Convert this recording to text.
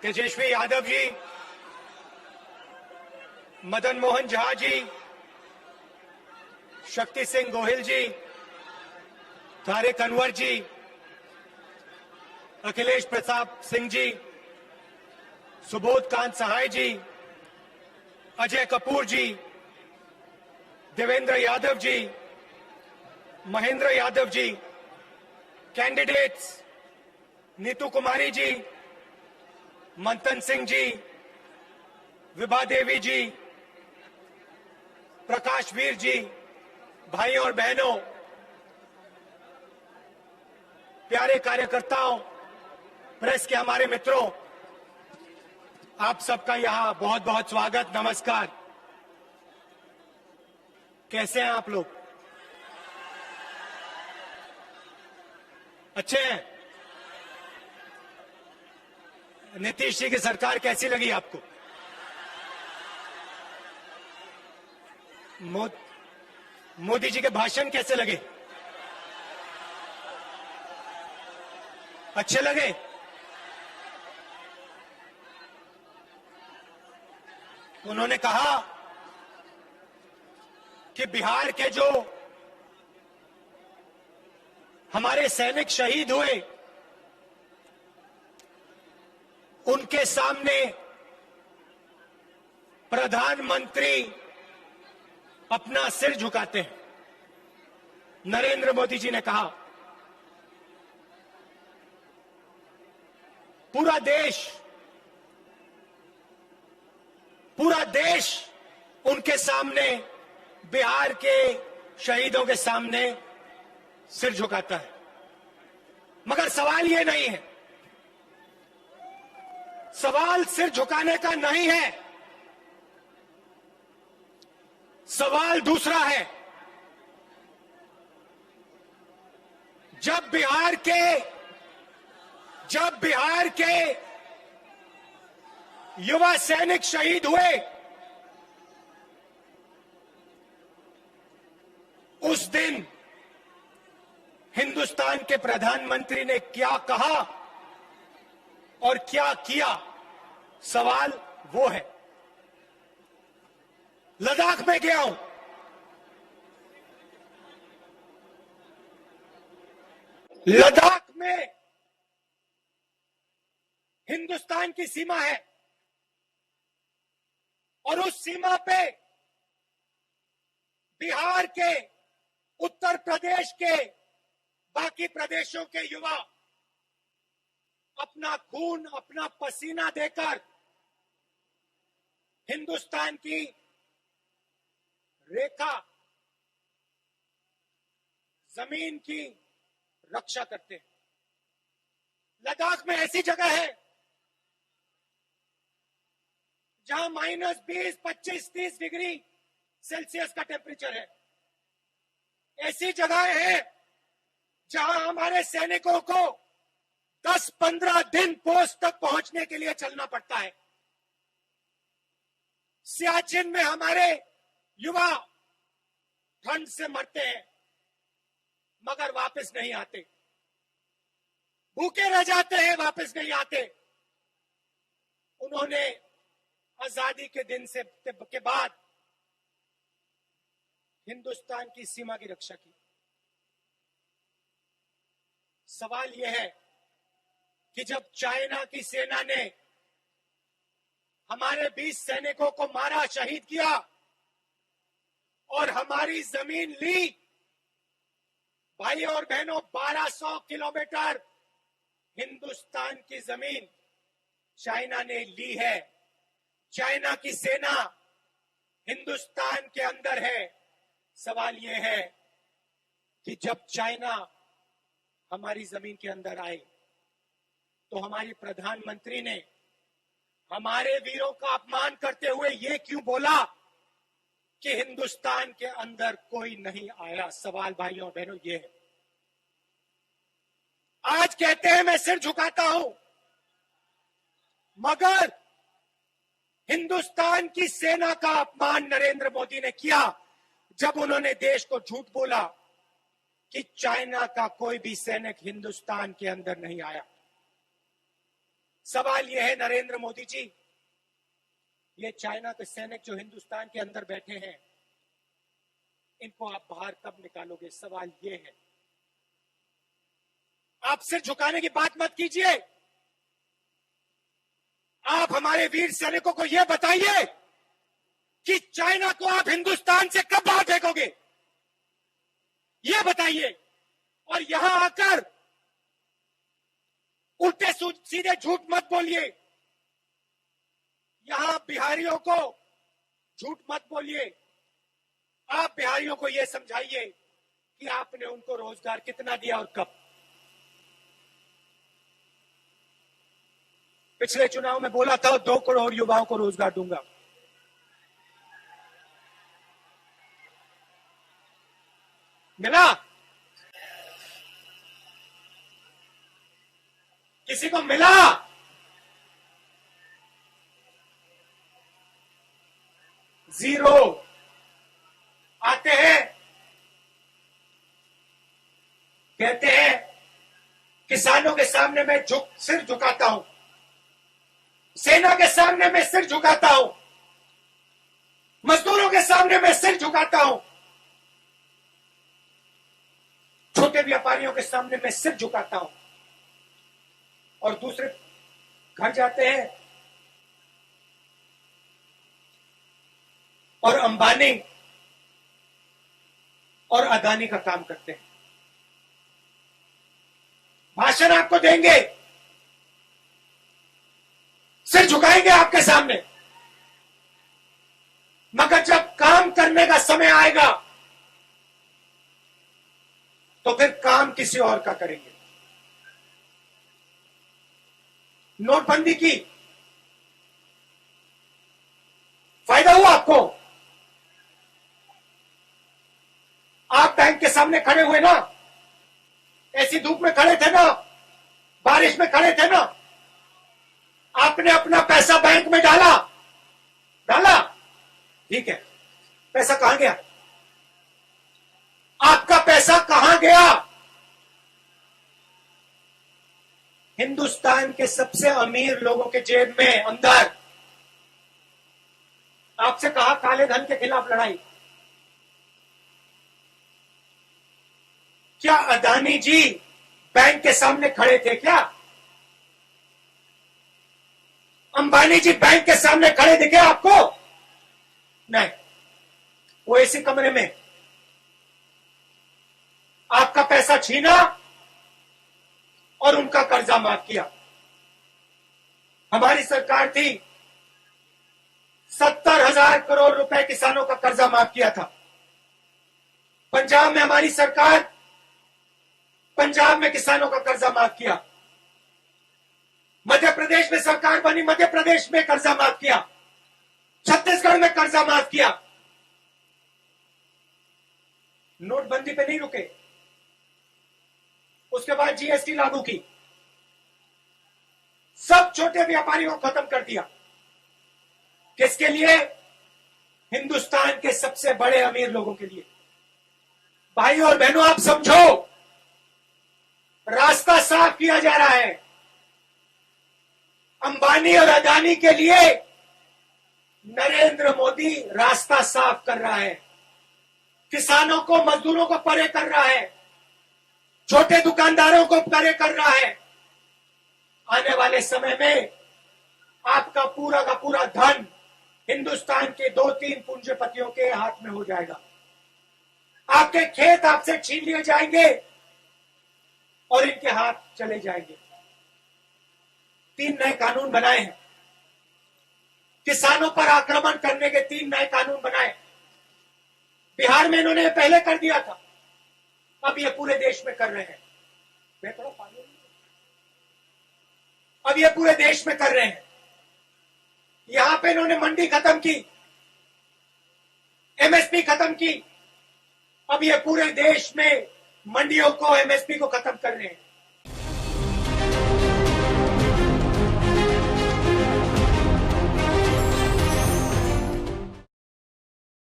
तेजस्वी यादव जी, मदन मोहन झा जी, शक्ति सिंह गोहिल जी, तारिक अनवर जी, अखिलेश प्रताप सिंह जी, सुबोध कांत सहाय जी, अजय कपूर जी, Devendra Yadav ji, Mahendra Yadav ji, candidates Neetu Kumari ji, मंथन सिंह जी, विभा देवी जी, प्रकाश वीर जी, भाई और बहनों, प्यारे कार्यकर्ताओं, प्रेस के हमारे मित्रों, आप सबका यहां बहुत बहुत स्वागत, नमस्कार। कैसे हैं आप लोग? अच्छे हैं? नीतीश जी की सरकार कैसी लगी आपको? मोदी जी के भाषण कैसे लगे? अच्छे लगे? उन्होंने कहा कि बिहार के जो हमारे सैनिक शहीद हुए, उनके सामने प्रधानमंत्री अपना सिर झुकाते हैं। नरेंद्र मोदी जी ने कहा पूरा देश उनके सामने, बिहार के शहीदों के सामने सिर झुकाता है। मगर सवाल ये नहीं है, सवाल सिर झुकाने का नहीं है, सवाल दूसरा है। जब बिहार के युवा सैनिक शहीद हुए, उस दिन हिंदुस्तान के प्रधानमंत्री ने क्या कहा और क्या किया, सवाल वो है। लद्दाख में गया हूं, लद्दाख में हिंदुस्तान की सीमा है और उस सीमा पे बिहार के, उत्तर प्रदेश के, बाकी प्रदेशों के युवा अपना खून, अपना पसीना देकर हिंदुस्तान की रेखा, जमीन की रक्षा करते हैं। लद्दाख में ऐसी जगह है जहां -20, 25, 30 डिग्री सेल्सियस का टेम्परेचर है। ऐसी जगह है जहां हमारे सैनिकों को 10-15 दिन पोस्ट तक पहुंचने के लिए चलना पड़ता है। सियाचिन में हमारे युवा ठंड से मरते हैं मगर वापस नहीं आते, भूखे रह जाते हैं, वापस नहीं आते। उन्होंने आजादी के दिन के बाद हिंदुस्तान की सीमा की रक्षा की। सवाल यह है कि जब चाइना की सेना ने हमारे 20 सैनिकों को मारा, शहीद किया और हमारी जमीन ली, भाई और बहनों, 1200 किलोमीटर हिंदुस्तान की जमीन चाइना ने ली है। चाइना की सेना हिंदुस्तान के अंदर है। सवाल यह है कि जब चाइना हमारी जमीन के अंदर आए तो हमारी प्रधानमंत्री ने हमारे वीरों का अपमान करते हुए ये क्यों बोला कि हिंदुस्तान के अंदर कोई नहीं आया? सवाल भाइयों और बहनों ये है। आज कहते हैं मैं सिर झुकाता हूं, मगर हिंदुस्तान की सेना का अपमान नरेंद्र मोदी ने किया जब उन्होंने देश को झूठ बोला कि चाइना का कोई भी सैनिक हिंदुस्तान के अंदर नहीं आया। सवाल यह है नरेंद्र मोदी जी, ये चाइना के सैनिक जो हिंदुस्तान के अंदर बैठे हैं, इनको आप बाहर कब निकालोगे? सवाल ये है। आप सिर झुकाने की बात मत कीजिए। आप हमारे वीर सैनिकों को यह बताइए कि चाइना को आप हिंदुस्तान से कब बाहर फेंकोगे, यह बताइए। और यहां आकर उल्टे सीधे झूठ मत बोलिए। यहां बिहारियों को झूठ मत बोलिए। आप बिहारियों को यह समझाइए कि आपने उनको रोजगार कितना दिया और कब। पिछले चुनाव में बोला था 2 करोड़ युवाओं को रोजगार दूंगा। मिला? किसी को मिला? जीरो। आते हैं, कहते हैं किसानों के सामने मैं सिर झुकाता हूं, सेना के सामने मैं सिर झुकाता हूं, मजदूरों के सामने मैं सिर झुकाता हूं, छोटे व्यापारियों के सामने मैं सिर झुकाता हूं। और दूसरे घर जाते हैं और अंबानी और अदानी का काम करते हैं। भाषण आपको देंगे, सिर झुकाएंगे आपके सामने, मगर जब काम करने का समय आएगा तो फिर काम किसी और का करेंगे। नोटबंदी की फायदा हुआ आपको? आप बैंक के सामने खड़े हुए ना, ऐसी धूप में खड़े थे ना, बारिश में खड़े थे ना, आपने अपना पैसा बैंक में डाला, ठीक है, पैसा कहां गया? आपका पैसा कहां गया? हिंदुस्तान के सबसे अमीर लोगों के जेब में अंदर। आपसे कहा काले धन के खिलाफ लड़ाई। क्या अदानी जी बैंक के सामने खड़े थे क्या? अंबानी जी बैंक के सामने खड़े दिखे आपको? नहीं, वो इसी कमरे में आपका पैसा छीना और उनका कर्जा माफ किया। हमारी सरकार थी, 70,000 करोड़ रुपए किसानों का कर्जा माफ किया था। पंजाब में हमारी सरकार, पंजाब में किसानों का कर्जा माफ किया। मध्य प्रदेश में सरकार बनी, मध्य प्रदेश में कर्जा माफ किया। छत्तीसगढ़ में कर्जा माफ किया। नोटबंदी पे नहीं रुके, उसके बाद जीएसटी लागू की, सब छोटे व्यापारियों को खत्म कर दिया। किसके लिए? हिंदुस्तान के सबसे बड़े अमीर लोगों के लिए। भाई और बहनों, आप समझो, रास्ता साफ किया जा रहा है। अंबानी और अदानी के लिए नरेंद्र मोदी रास्ता साफ कर रहा है। किसानों को, मजदूरों को परे कर रहा है, छोटे दुकानदारों को परे कर रहा है। आने वाले समय में आपका पूरा का पूरा धन हिंदुस्तान के 2-3 पूंजीपतियों के हाथ में हो जाएगा। आपके खेत आपसे छीन लिए जाएंगे और इनके हाथ चले जाएंगे। 3 नए कानून बनाए हैं, किसानों पर आक्रमण करने के 3 नए कानून बनाए। बिहार में इन्होंने पहले कर दिया था, अब ये पूरे देश में कर रहे हैं। अब ये पूरे देश में कर रहे हैं। यहां पे इन्होंने मंडी खत्म की, एमएसपी खत्म की, अब ये पूरे देश में मंडियों को, एमएसपी को खत्म कर रहे हैं।